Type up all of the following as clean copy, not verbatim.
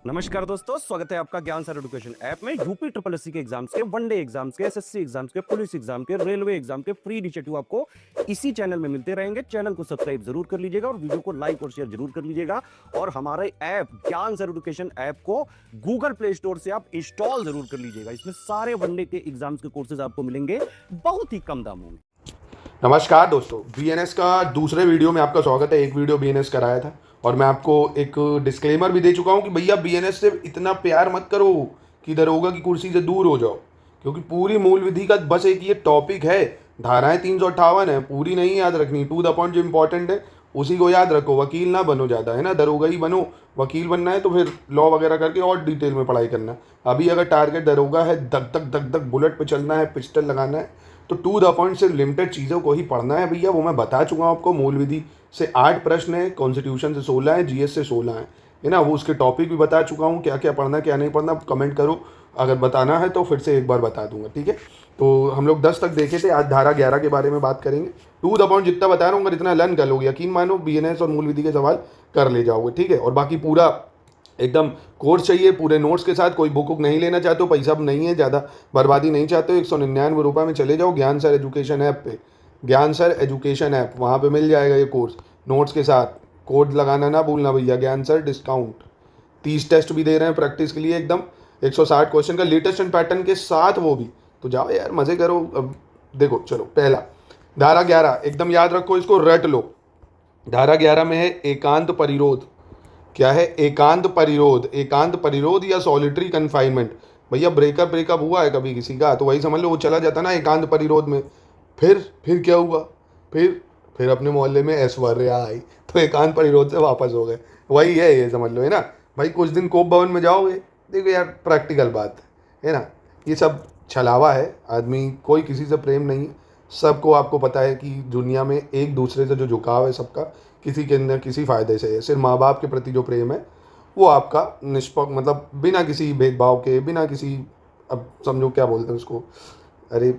नमस्कार दोस्तों, स्वागत है आपका ज्ञान सर एजुकेशन ऐप में। यूपी ट्रिपल एससी के एग्जाम्स के, वनडे एग्जाम्स के, एसएससी एग्जाम्स के, पुलिस एग्जाम के, रेलवे एग्जाम के फ्री इनिशिएटिव आपको इसी चैनल में मिलते रहेंगे। चैनल को सब्सक्राइब जरूर कर लीजिएगा और वीडियो को लाइक और शेयर जरूर कर लीजिएगा। और हमारे ऐप ज्ञान सर एजुकेशन ऐप को गूगल प्ले स्टोर से आप इंस्टॉल जरूर कर लीजिएगा। इसमें सारे वनडे के एग्जाम्स के कोर्सेज आपको मिलेंगे बहुत ही कम दामों में। नमस्कार दोस्तों, बीएनएस का दूसरे वीडियो में आपका स्वागत है। एक वीडियो बीएनएस कराया था और मैं आपको एक डिस्क्लेमर भी दे चुका हूं कि भैया बीएनएस से इतना प्यार मत करो कि दरोगा की कुर्सी से दूर हो जाओ, क्योंकि पूरी मूल विधि का बस एक ये टॉपिक है। धाराएं 358 है, पूरी नहीं याद रखनी, टू द पॉइंट जो इंपॉर्टेंट है उसी को याद रखो। वकील ना बनो ज़्यादा, है ना, दरोगा ही बनो। वकील बनना है तो फिर लॉ वगैरह करके और डिटेल में पढ़ाई करना है। अभी अगर टारगेट दरोगा है, धक धक धक धक बुलेट पे चलना है, पिस्टल लगाना है, तो टू द पॉइंट से लिमिटेड चीज़ों को ही पढ़ना है भैया। वो मैं बता चुका हूँ आपको। मूल विधि से 8 प्रश्न है, कॉन्स्टिट्यूशन से 16 है, जीएस से 16 है ना। वो उसके टॉपिक भी बता चुका हूँ, क्या क्या पढ़ना क्या नहीं पढ़ना। कमेंट करो, अगर बताना है तो फिर से एक बार बता दूंगा, ठीक है। तो हम लोग 10 तक देखे थे, आज धारा 11 के बारे में बात करेंगे। टू द पॉइंट जितना बता रहा हूँ, अगर इतना लर्न कर लोगे, यकीन मानो बीएनएस और मूल विधि के सवाल कर ले जाओगे, ठीक है। और बाकी पूरा एकदम कोर्स चाहिए पूरे नोट्स के साथ। कोई बुक नहीं लेना चाहते हो, पैसा नहीं है, ज़्यादा बर्बादी नहीं चाहते हो, 199 रुपये में चले जाओ ज्ञान सर एजुकेशन ऐप पे। ज्ञान सर एजुकेशन ऐप, वहाँ पे मिल जाएगा ये कोर्स नोट्स के साथ। कोड लगाना ना भूलना भैया, ज्ञान सर डिस्काउंट। 30 टेस्ट भी दे रहे हैं प्रैक्टिस के लिए, एकदम 160 क्वेश्चन का लेटेस्ट एंड पैटर्न के साथ, वो भी। तो जाओ यार, मज़े करो। अब देखो, चलो पहला धारा 11 एकदम याद रखो, इसको रट लो। धारा 11 में है एकांत परिरोध। क्या है? एकांत परिरोध। एकांत परिरोध या सॉलिटरी कन्फाइनमेंट। भैया ब्रेकअप हुआ है कभी किसी का, तो वही समझ लो, वो चला जाता ना एकांत परिरोध में। फिर क्या हुआ? फिर अपने मोहल्ले में ऐश्वर्या आई, तो एकांत परिरोध से वापस हो गए। वही है, ये समझ लो, है ना भाई। कुछ दिन कोप भवन में जाओगे, देखो यार, प्रैक्टिकल बात है ना। ये सब छलावा है, आदमी कोई किसी से प्रेम नहीं है। सबको आपको पता है कि दुनिया में एक दूसरे से जो झुकाव है सबका, किसी के अंदर किसी फ़ायदे से है। सिर्फ माँ बाप के प्रति जो प्रेम है वो आपका निष्पक्ष, मतलब बिना किसी भेदभाव के, बिना किसी, अब समझो क्या बोलते हैं उसको, अरे,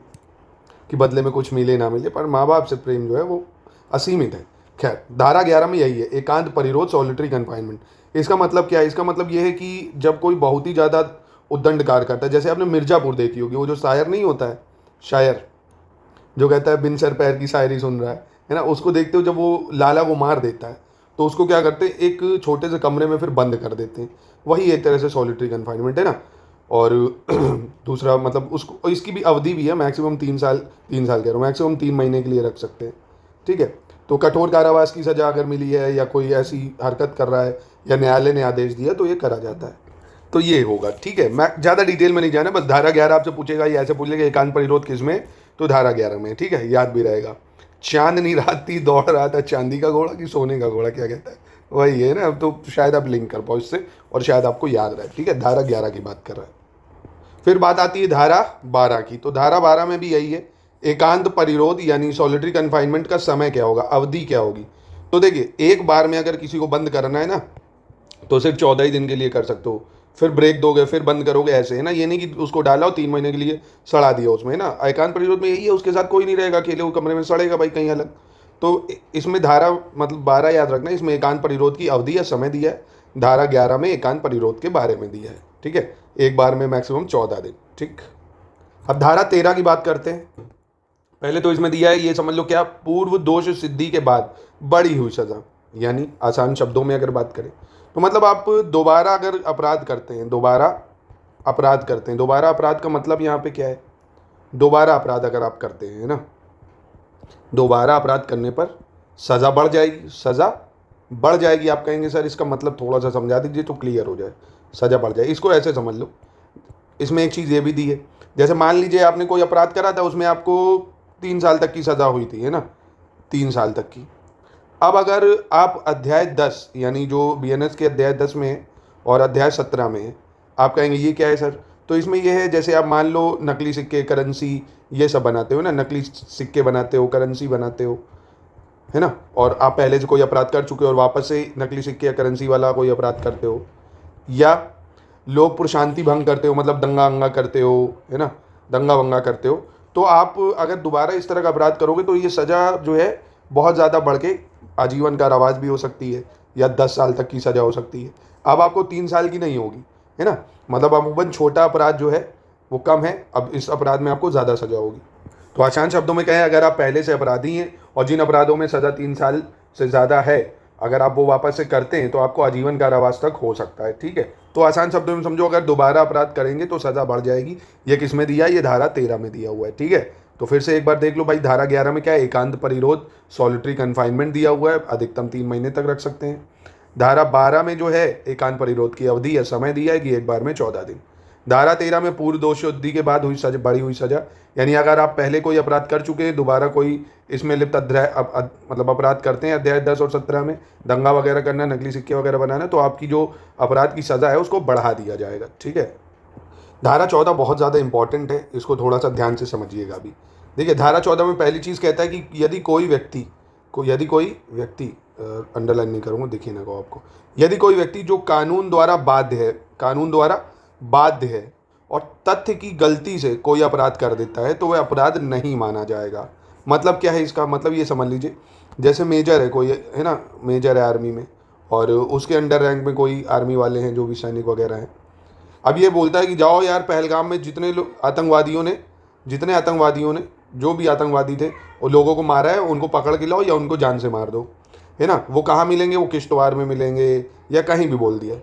कि बदले में कुछ मिले ना मिले, पर माँ बाप से प्रेम जो है वो असीमित है। खैर, धारा 11 में यही है, एकांत परिरोध, सॉलिटरी कन्फाइनमेंट। इसका मतलब क्या है? इसका मतलब ये है कि जब कोई बहुत ही ज़्यादा उद्दंड कार्य करता है, जैसे आपने मिर्ज़ापुर देखी होगी, वो जो शायर नहीं होता है, शायर जो कहता है बिन सर पैर की शायरी सुन रहा है ना, उसको देखते हो जब वो लाला को मार देता है, तो उसको क्या करते हैं, एक छोटे से कमरे में फिर बंद कर देते हैं। वही एक तरह से सॉलिटरी कन्फाइनमेंट है ना। और दूसरा मतलब उसको, इसकी भी अवधि भी है, मैक्सिमम 3 साल कह रहा हूँ, मैक्सिमम 3 महीने के लिए रख सकते हैं, ठीक है। तो कठोर कारावास की सज़ा अगर मिली है या कोई ऐसी हरकत कर रहा है या न्यायालय ने आदेश दिया तो ये करा जाता है। तो ये होगा, ठीक है। मैं ज़्यादा डिटेल में नहीं जाना, बस धारा 11 आपसे पूछेगा, ये ऐसे पूछेगा एकांत परिरोध किस में, तो धारा 11 में, ठीक है, याद भी रहेगा। चांदनी रात थी, दौड़ रहा था चांदी का घोड़ा कि सोने का घोड़ा, क्या कहता है, वही है ना। अब तो शायद आप लिंक कर पाओ इससे और शायद आपको याद रहे, ठीक है। धारा 11 की बात कर रहा है। फिर बात आती है धारा 12 की। तो धारा 12 में भी यही है, एकांत परिरोध यानी सॉलिटरी कन्फाइनमेंट का समय क्या होगा, अवधि क्या होगी। तो देखिए, एक बार में अगर किसी को बंद करना है ना, तो सिर्फ 14 ही दिन के लिए कर सकते हो, फिर ब्रेक दोगे, फिर बंद करोगे, ऐसे, है ना। ये नहीं कि उसको डाला हो 3 महीने के लिए सड़ा दिया उसमें, है ना। एकांत परिरोध में यही है, उसके साथ कोई नहीं रहेगा, अकेले वो कमरे में सड़ेगा भाई कहीं अलग। तो इसमें धारा मतलब 12 याद रखना, इसमें एकांत परिरोध की अवधि या समय दिया है। धारा 11 में एकांत परिरोध के बारे में दिया है, ठीक है। एक बार में मैक्सिमम 14 दिन, ठीक। अब धारा 13 की बात करते हैं। पहले तो इसमें दिया है, ये समझ लो क्या, पूर्व दोष सिद्धि के बाद बढ़ी हुई सजा, यानी आसान शब्दों में अगर बात करें तो मतलब आप दोबारा अगर अपराध करते हैं, दोबारा अपराध का मतलब यहाँ पे क्या है, दोबारा अपराध अगर आप करते हैं ना, दोबारा अपराध करने पर सज़ा बढ़ जाएगी। आप कहेंगे सर इसका मतलब थोड़ा सा समझा दीजिए तो क्लियर हो जाए। सज़ा बढ़ जाए, इसको ऐसे समझ लो। इसमें एक चीज़ ये भी दी है, जैसे मान लीजिए आपने कोई अपराध करा था, उसमें आपको 3 साल तक की सज़ा हुई थी, है ना, 3 साल तक की। अब अगर आप अध्याय 10 यानी जो बीएनएस के अध्याय 10 में है और अध्याय 17 में है, आप कहेंगे ये क्या है सर, तो इसमें ये है, जैसे आप मान लो नकली सिक्के, करेंसी, ये सब बनाते हो ना, नकली सिक्के बनाते हो, करेंसी बनाते हो, है ना, और आप पहले से कोई अपराध कर चुके हो और वापस से नकली सिक्के या करेंसी वाला कोई अपराध करते हो, या लोग प्रशांति भंग करते हो, मतलब दंगा अंगा करते हो, है ना, दंगा वंगा करते हो, तो आप अगर दोबारा इस तरह का अपराध करोगे तो ये सज़ा जो है बहुत ज़्यादा बढ़ के आजीवन कारावास भी हो सकती है, या 10 साल तक की सज़ा हो सकती है। अब आपको 3 साल की नहीं होगी, है ना। मतलब अमूमन छोटा अपराध जो है वो कम है, अब इस अपराध में आपको ज़्यादा सज़ा होगी। तो आसान शब्दों में कहें, अगर आप पहले से अपराधी हैं और जिन अपराधों में सज़ा 3 साल से ज़्यादा है, अगर आप वो वापस से करते हैं तो आपको आजीवन कारावास तक हो सकता है, ठीक है। तो आसान शब्दों में समझो, अगर दोबारा अपराध करेंगे तो सज़ा बढ़ जाएगी। ये किस में दिया है? ये धारा 13 में दिया हुआ है, ठीक है। तो फिर से एक बार देख लो भाई, धारा 11 में क्या है? एकांत परिरोध, सॉलिटरी कन्फाइनमेंट दिया हुआ है, अधिकतम 3 महीने तक रख सकते हैं। धारा 12 में जो है एकांत परिरोध की अवधि या समय दिया है कि एक बार में 14 दिन। धारा 13 में पूर्व दोषशुद्धि के बाद हुई सजा, बढ़ी हुई सजा, यानी अगर आप पहले कोई अपराध कर चुके हैं, दोबारा कोई इसमें लिप्त अध्याय मतलब अपराध करते हैं, अध्याय 10 और 17 में दंगा वगैरह करना, नकली सिक्के वगैरह बनाना, तो आपकी जो अपराध की सज़ा है उसको बढ़ा दिया जाएगा, ठीक है। धारा 14 बहुत ज़्यादा इंपॉर्टेंट है, इसको थोड़ा सा ध्यान से समझिएगा अभी। देखिए, धारा 14 में पहली चीज़ कहता है कि यदि कोई व्यक्ति अंडरलाइन नहीं करूँगा, देखिए ना को आपको, यदि कोई व्यक्ति जो कानून द्वारा बाध्य है और तथ्य की गलती से कोई अपराध कर देता है तो वह अपराध नहीं माना जाएगा। मतलब क्या है इसका? मतलब ये समझ लीजिए, जैसे मेजर है कोई, है ना, मेजर है आर्मी में और उसके अंडर रैंक में कोई आर्मी वाले हैं जो भी सैनिक वगैरह हैं। अब ये बोलता है कि जाओ यार, पहलगाम में जितने आतंकवादियों ने जो भी आतंकवादी थे वो लोगों को मारा है, उनको पकड़ के लाओ या उनको जान से मार दो, है ना। वो कहाँ मिलेंगे? वो किश्तवाड़ में मिलेंगे या कहीं भी बोल दिया।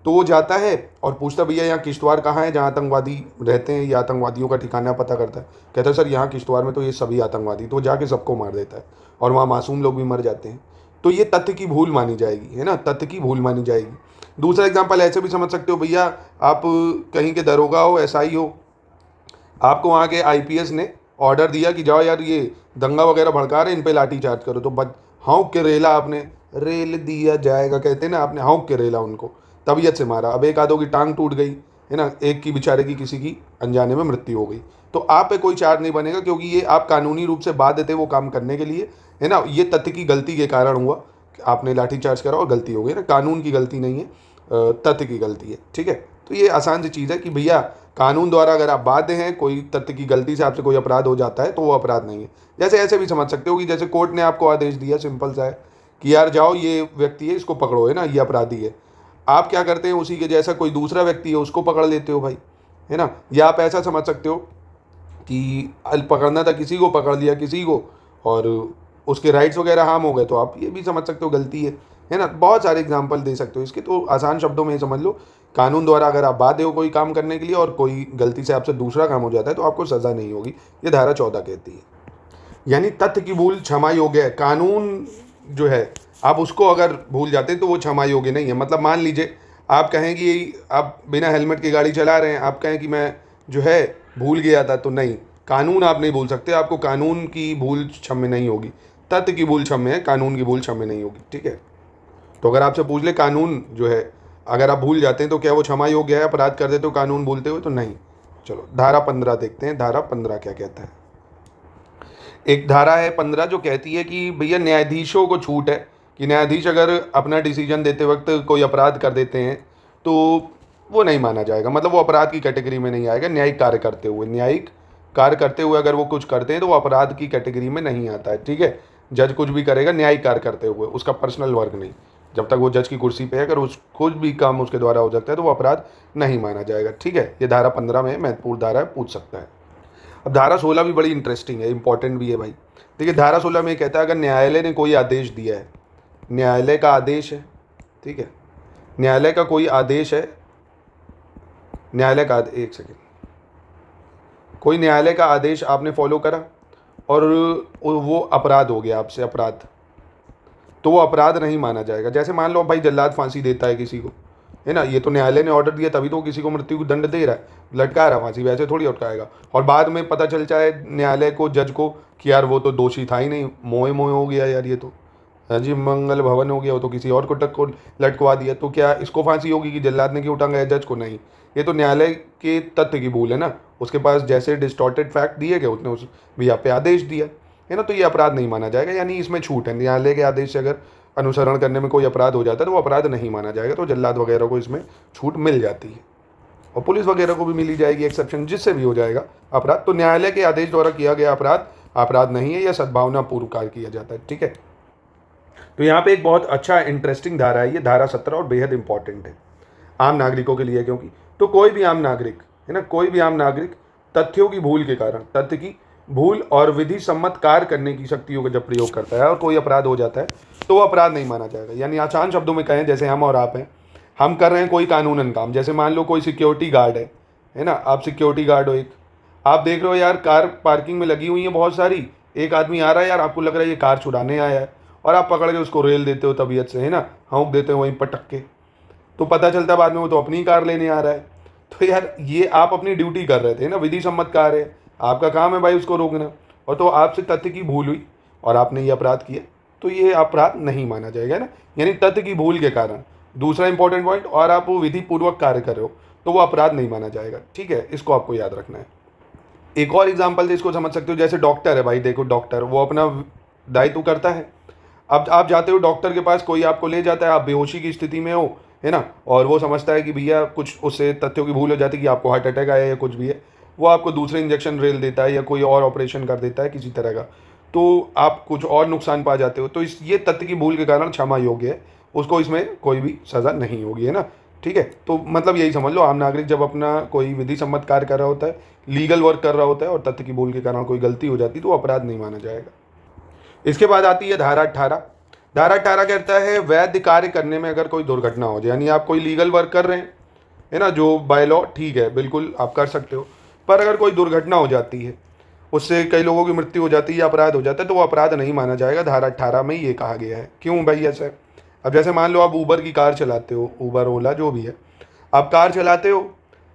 तो वो जाता है और पूछता, भैया यहाँ किश्तवाड़ कहाँ है जहाँ आतंकवादी रहते हैं, या आतंकवादियों का ठिकाना पता करता है। कहता है सर यहाँ किश्तवाड़ में तो ये सभी आतंकवादी, तो जाके सबको मार देता है और वहाँ मासूम लोग भी मर जाते हैं। तो ये तथ्य की भूल मानी जाएगी, है ना, तथ्य की भूल मानी जाएगी। दूसरा एग्जाम्पल ऐसे भी समझ सकते हो, भैया आप कहीं के दरोगा हो, एसआई हो, आपको वहाँ के आईपीएस ने ऑर्डर दिया कि जाओ यार ये दंगा वगैरह भड़का रहे, इन पे लाठी चार्ज करो, तो हाँक के रेला आपने, रेल दिया जाएगा कहते हैं ना, आपने हाँक के रेला उनको, तबीयत से मारा। अब एक आधों की टांग टूट गई, है ना, एक की बेचारे की किसी की अनजाने में मृत्यु हो गई, तो आप पे कोई चार्ज नहीं बनेगा, क्योंकि ये आप कानूनी रूप से बाध्य थे वो काम करने के लिए, है ना। ये तथ्य की गलती के कारण हुआ कि आपने लाठी चार्ज करा और गलती हो गई ना, कानून की गलती नहीं है, तथ्य की गलती है, ठीक है। तो ये आसान सी चीज़ है कि भैया कानून द्वारा अगर आप बाध्य हैं, कोई तथ्य की गलती से आपसे कोई अपराध हो जाता है तो वो अपराध नहीं है। जैसे ऐसे भी समझ सकते हो कि जैसे कोर्ट ने आपको आदेश दिया, सिंपल सा है कि यार जाओ ये व्यक्ति है इसको पकड़ो, है ना, ये अपराधी है। आप क्या करते हैं, उसी के जैसा कोई दूसरा व्यक्ति है उसको पकड़ लेते हो भाई, है ना। या आप ऐसा समझ सकते हो कि पकड़ना था किसी को, पकड़ लिया किसी को और उसके राइट्स वगैरह हार्म हो गए, तो आप ये भी समझ सकते हो गलती है ना। बहुत सारे एग्जाम्पल दे सकते हो इसके। तो आसान शब्दों में समझ लो, कानून द्वारा अगर आप बाध्य हो कोई काम करने के लिए और कोई गलती से आपसे दूसरा काम हो जाता है तो आपको सज़ा नहीं होगी, ये धारा 14 कहती है। यानी तथ्य की भूल क्षमा योग्य है। कानून जो है आप उसको अगर भूल जाते हैं तो वो क्षमा योग्य नहीं है। मतलब मान लीजिए आप कहें कि आप बिना हेलमेट की गाड़ी चला रहे हैं, आप कहें कि मैं जो है भूल गया था, तो नहीं, कानून आप नहीं भूल सकते, आपको कानून की भूल क्षम्य नहीं होगी। तथ्य की भूल क्षम्य है, कानून की भूल क्षम्य नहीं होगी, ठीक है। तो अगर आपसे पूछ ले कानून जो है अगर आप भूल जाते हैं तो क्या वो क्षमा योग्य है? अपराध कर देते हो कानून भूलते हुए, तो नहीं। चलो धारा 15 देखते हैं, धारा 15 क्या कहता है। एक धारा है 15 जो कहती है कि भैया न्यायाधीशों को छूट है कि न्यायाधीश अगर अपना डिसीजन देते वक्त कोई अपराध कर देते हैं तो वो नहीं माना जाएगा, मतलब वो अपराध की कैटेगरी में नहीं आएगा। न्यायिक कार्य करते हुए अगर वो कुछ करते हैं तो वो अपराध की कैटेगरी में नहीं आता है, ठीक है। जज कुछ भी करेगा न्यायिक कार्य करते हुए, उसका पर्सनल वर्क नहीं, जब तक वो जज की कुर्सी पे है, अगर उस कुछ भी काम उसके द्वारा हो सकता है तो वो अपराध नहीं माना जाएगा, ठीक है। ये धारा 15 में महत्वपूर्ण धारा है, पूछ सकता है। अब धारा 16 भी बड़ी इंटरेस्टिंग है, इंपॉर्टेंट भी है भाई। देखिए धारा 16 में कहता है अगर न्यायालय ने कोई आदेश दिया है, न्यायालय का आदेश है, ठीक है, न्यायालय का कोई आदेश है, एक सेकेंड, कोई न्यायालय का आदेश आपने फॉलो करा और वो अपराध हो गया आपसे अपराध, तो वो अपराध नहीं माना जाएगा। जैसे मान लो भाई जल्लाद फांसी देता है किसी को, है ना, ये तो न्यायालय ने ऑर्डर दिया तभी तो किसी को मृत्यु दंड दे रहा है, लटका रहा फांसी, वैसे थोड़ी लटकाएगा। और बाद में पता चल जाए न्यायालय को, जज को, कि यार वो तो दोषी था ही नहीं, मोए मोए हो गया यार, ये तो जी मंगल भवन हो गया, वो तो किसी और को लटकवा दिया, तो क्या इसको फांसी होगी कि जल्लाद ने क्यों टांगा, जज को नहीं। ये तो न्यायालय के तथ्य की भूल है ना, उसके पास जैसे डिस्टॉर्टेड फैक्ट दिए गए उसने उस भैया पे आदेश दिया, है ना, तो ये अपराध नहीं माना जाएगा। यानी इसमें छूट है, न्यायालय के आदेश से अगर अनुसरण करने में कोई अपराध हो जाता है तो वो अपराध नहीं माना जाएगा। तो जल्लाद वगैरह को इसमें छूट मिल जाती है और पुलिस वगैरह को भी मिली जाएगी एक्सेप्शन, जिससे भी हो जाएगा अपराध। तो न्यायालय के आदेश द्वारा किया गया अपराध अपराध नहीं है, या सद्भावना पूर्व कार्य किया जाता है, ठीक है। तो यहाँ पे एक बहुत अच्छा इंटरेस्टिंग धारा है, ये धारा 17 और बेहद इंपॉर्टेंट है आम नागरिकों के लिए, क्योंकि तो कोई भी आम नागरिक है ना, कोई भी आम नागरिक तथ्यों की भूल के कारण, तथ्य की भूल और विधि सम्मत कार्य करने की शक्तियों का जब प्रयोग करता है और कोई अपराध हो जाता है तो वो अपराध नहीं माना जाएगा। यानी आसान शब्दों में कहें, जैसे हम और आप हैं, हम कर रहे हैं कोई कानूनन काम, जैसे मान लो कोई सिक्योरिटी गार्ड है ना, आप सिक्योरिटी गार्ड हो एक, आप देख रहे हो यार कार पार्किंग में लगी हुई है बहुत सारी, एक आदमी आ रहा है यार, आपको लग रहा है ये कार चुराने आया है, और आप पकड़ के उसको रेल देते हो तबीयत से, है ना, हौंक देते हो वहीं पटक के, तो पता चलता है बाद में वो तो अपनी कार लेने आ रहा है। तो यार ये आप अपनी ड्यूटी कर रहे थे ना, विधि सम्मत कार्य है, आपका काम है भाई उसको रोकना, और तो आपसे तथ्य की भूल हुई और आपने ये अपराध किया, तो ये अपराध नहीं माना जाएगा ना, यानी तथ्य की भूल के कारण। दूसरा इंपॉर्टेंट पॉइंट, और आप विधि पूर्वक कार्य कर रहे हो तो वो अपराध नहीं माना जाएगा, ठीक है, इसको आपको याद रखना है। एक और एग्जाम्पल से इसको समझ सकते हो, जैसे डॉक्टर है भाई, देखो डॉक्टर वो अपना दायित्व करता है। अब आप जाते हो डॉक्टर के पास, कोई आपको ले जाता है, आप बेहोशी की स्थिति में हो, है ना, और वो समझता है कि भैया कुछ उससे तथ्यों की भूल हो जाती है कि आपको हार्ट अटैक आया या कुछ भी है, वो आपको दूसरे इंजेक्शन रेल देता है या कोई और ऑपरेशन कर देता है किसी तरह का, तो आप कुछ और नुकसान पा जाते हो, तो इस ये तथ्य की भूल के कारण क्षमा योग्य है, उसको इसमें कोई भी सज़ा नहीं होगी, है ना, ठीक है। तो मतलब यही समझ लो, आम नागरिक जब अपना कोई विधि सम्मत कार्य कर रहा होता है, लीगल वर्क कर रहा होता है और तथ्य की भूल के कारण कोई गलती हो जाती है तो अपराध नहीं माना जाएगा। इसके बाद आती है धारा 18। धारा 18 कहता है वैध कार्य करने में अगर कोई दुर्घटना हो जाए, यानी आप कोई लीगल वर्क कर रहे हैं, है ना, जो बाय लॉ ठीक है, बिल्कुल आप कर सकते हो, पर अगर कोई दुर्घटना हो जाती है, उससे कई लोगों की मृत्यु हो जाती है या अपराध हो जाता है, तो वो अपराध नहीं माना जाएगा। धारा 18 में ये कहा गया है। क्यों भाई ऐसा है? अब जैसे मान लो आप ऊबर की कार चलाते हो, ऊबर ओला जो भी है, आप कार चलाते हो,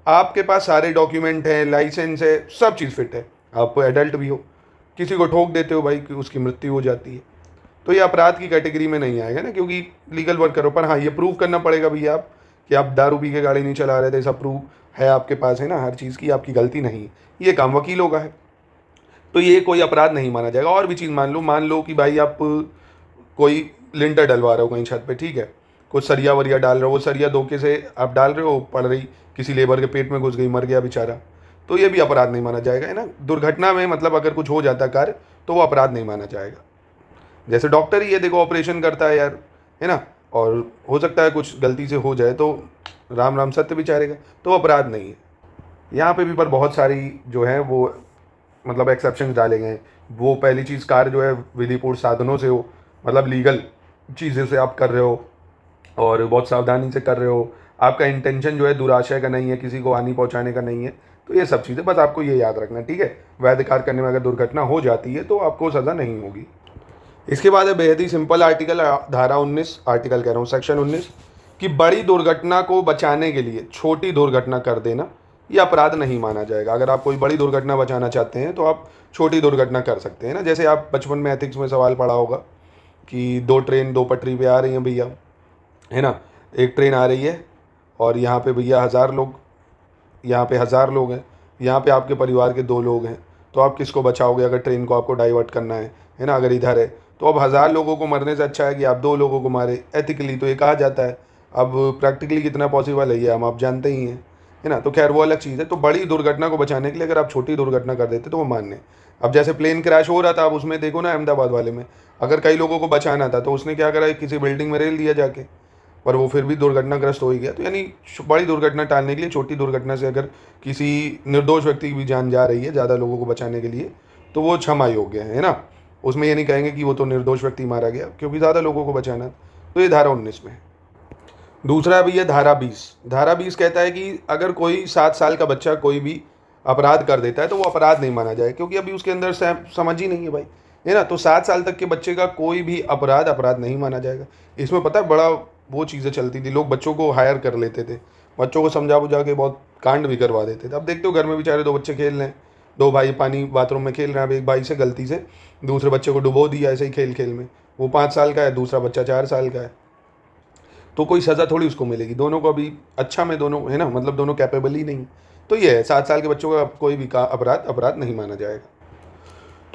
आपके पास सारे डॉक्यूमेंट हैं, लाइसेंस है, सब चीज़ फिट है, आप एडल्ट भी हो, किसी को ठोक देते हो भाई कि उसकी मृत्यु हो जाती है, तो ये अपराध की कैटेगरी में नहीं आएगा ना, क्योंकि लीगल वर्क करो। पर हाँ, ये प्रूव करना पड़ेगा भैया आप कि आप दारू पी के गाड़ी नहीं चला रहे थे, ऐसा प्रूफ है आपके पास, है ना, हर चीज़ की आपकी गलती नहीं, ये काम वकीलों का है, तो ये कोई अपराध नहीं माना जाएगा। और भी चीज़ मान लो कि भाई आप कोई लिंटर डलवा रहे हो कहीं छत पे, ठीक है, कुछ सरिया वरिया डाल रहे हो, वो सरिया धोखे से आप डाल रहे हो, पड़ रही किसी लेबर के पेट में घुस गई, मर गया बेचारा, तो ये भी अपराध नहीं माना जाएगा, है ना। दुर्घटना में मतलब अगर कुछ हो जाता कार्य तो वो अपराध नहीं माना जाएगा। जैसे डॉक्टर ही है, देखो ऑपरेशन करता है यार, है ना, और हो सकता है कुछ गलती से हो जाए तो राम राम सत्य विचारेगा, तो अपराध नहीं है। यहाँ पे भी पर बहुत सारी जो है वो मतलब एक्सेप्शन डाले गए हैं। वो पहली चीज़, कार्य जो है विधिपूर्ण साधनों से हो, मतलब लीगल चीज़ों से आप कर रहे हो और बहुत सावधानी से कर रहे हो, आपका इंटेंशन जो है दुराशय का नहीं है, किसी को हानि पहुंचाने का नहीं है, तो ये सब चीज़ें बस आपको ये याद रखना, ठीक है। वैध कार्य करने में अगर दुर्घटना हो जाती है तो आपको सज़ा नहीं होगी। इसके बाद है बेहद ही सिंपल आर्टिकल, धारा 19, आर्टिकल कह रहा हूँ सेक्शन 19, कि बड़ी दुर्घटना को बचाने के लिए छोटी दुर्घटना कर देना ये अपराध नहीं माना जाएगा। अगर आप कोई बड़ी दुर्घटना बचाना चाहते हैं तो आप छोटी दुर्घटना कर सकते हैं ना। जैसे आप बचपन में एथिक्स में सवाल पढ़ा होगा कि दो ट्रेन दो पटरी पे आ रही हैं भैया, है ना, एक ट्रेन आ रही है और यहाँ पे भैया 1000 लोग, यहाँ पे 1000 लोग हैं, यहाँ पे आपके परिवार के 2 लोग हैं, तो आप किसको बचाओगे अगर ट्रेन को आपको डाइवर्ट करना है ना, अगर इधर है तो अब 1000 लोगों को मरने से अच्छा है कि आप 2 लोगों को मारे। एथिकली तो ये कहा जाता है, अब प्रैक्टिकली कितना पॉसिबल है ये हम आप जानते ही हैं, है ना, तो खैर वो अलग चीज़ है। तो बड़ी दुर्घटना को बचाने के लिए अगर आप छोटी दुर्घटना कर देते तो वो मान्य। अब जैसे प्लेन क्रैश हो रहा था, अब उसमें देखो ना अहमदाबाद वाले में, अगर कई लोगों को बचाना था तो उसने क्या करा, किसी बिल्डिंग में रेल दिया जाके, पर वो फिर भी दुर्घटनाग्रस्त हो ही गया। तो यानी बड़ी दुर्घटना टालने के लिए छोटी दुर्घटना से अगर किसी निर्दोष व्यक्ति की भी जान जा रही है ज़्यादा लोगों को बचाने के लिए तो वो क्षमा योग्य है ना। उसमें ये नहीं कहेंगे कि वो तो निर्दोष व्यक्ति मारा गया, क्योंकि ज़्यादा लोगों को बचाना। तो ये धारा 19 में। दूसरा भी है धारा 20। धारा 20 कहता है कि अगर कोई 7 साल का बच्चा कोई भी अपराध कर देता है तो वो अपराध नहीं माना जाए, क्योंकि अभी उसके अंदर समझ ही नहीं है भाई, है ना। तो 7 साल तक के बच्चे का कोई भी अपराध नहीं माना जाएगा। इसमें पता है बड़ा वो चीज़ें चलती थी, लोग बच्चों को हायर कर लेते थे, बच्चों को समझा बुझा के बहुत कांड भी करवा देते थे। अब देखते हो घर में बेचारे 2 बच्चे खेल रहे हैं, 2 भाई पानी बाथरूम में खेल रहे हैं, अब एक भाई से गलती से दूसरे बच्चे को डुबो दिया ऐसे ही खेल खेल में, वो 5 साल का है, दूसरा बच्चा 4 साल का है, तो कोई सज़ा थोड़ी उसको मिलेगी। दोनों को अभी अच्छा में दोनों, है ना, मतलब दोनों कैपेबल ही नहीं। तो ये है 7 साल के बच्चों का कोई भी अपराध नहीं माना जाएगा।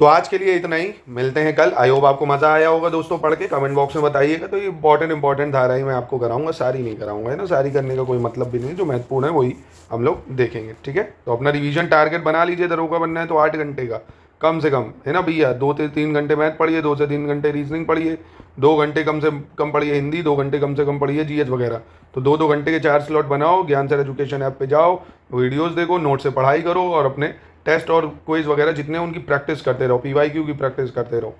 तो आज के लिए इतना ही, मिलते हैं कल। आई होप आपको मज़ा आया होगा दोस्तों पढ़ के, कमेंट बॉक्स में बताइएगा। तो ये इंपॉर्टेंट धारा ही मैं आपको कराऊंगा, सारी नहीं कराऊंगा, है ना, सारी करने का कोई मतलब भी नहीं, जो महत्वपूर्ण है वही हम लोग देखेंगे, ठीक है। तो अपना रिवीजन टारगेट बना लीजिए, दरोगा बनना है तो 8 घंटे का, कम से कम, है ना भैया, 2 से 3 घंटे मैथ पढ़िए, 2 से 3 घंटे रीजनिंग पढ़िए, 2 घंटे कम से कम पढ़िए हिंदी, 2 घंटे कम से कम पढ़िए जीएस वगैरह। तो 2-2 घंटे के 4 स्लॉट बनाओ, ज्ञान सर एजुकेशन ऐप पे जाओ, वीडियोस देखो, नोट से पढ़ाई करो और अपने टेस्ट और क्विज वगैरह जितने उनकी प्रैक्टिस करते रहो, पीवाईक्यू की प्रैक्टिस करते रहो।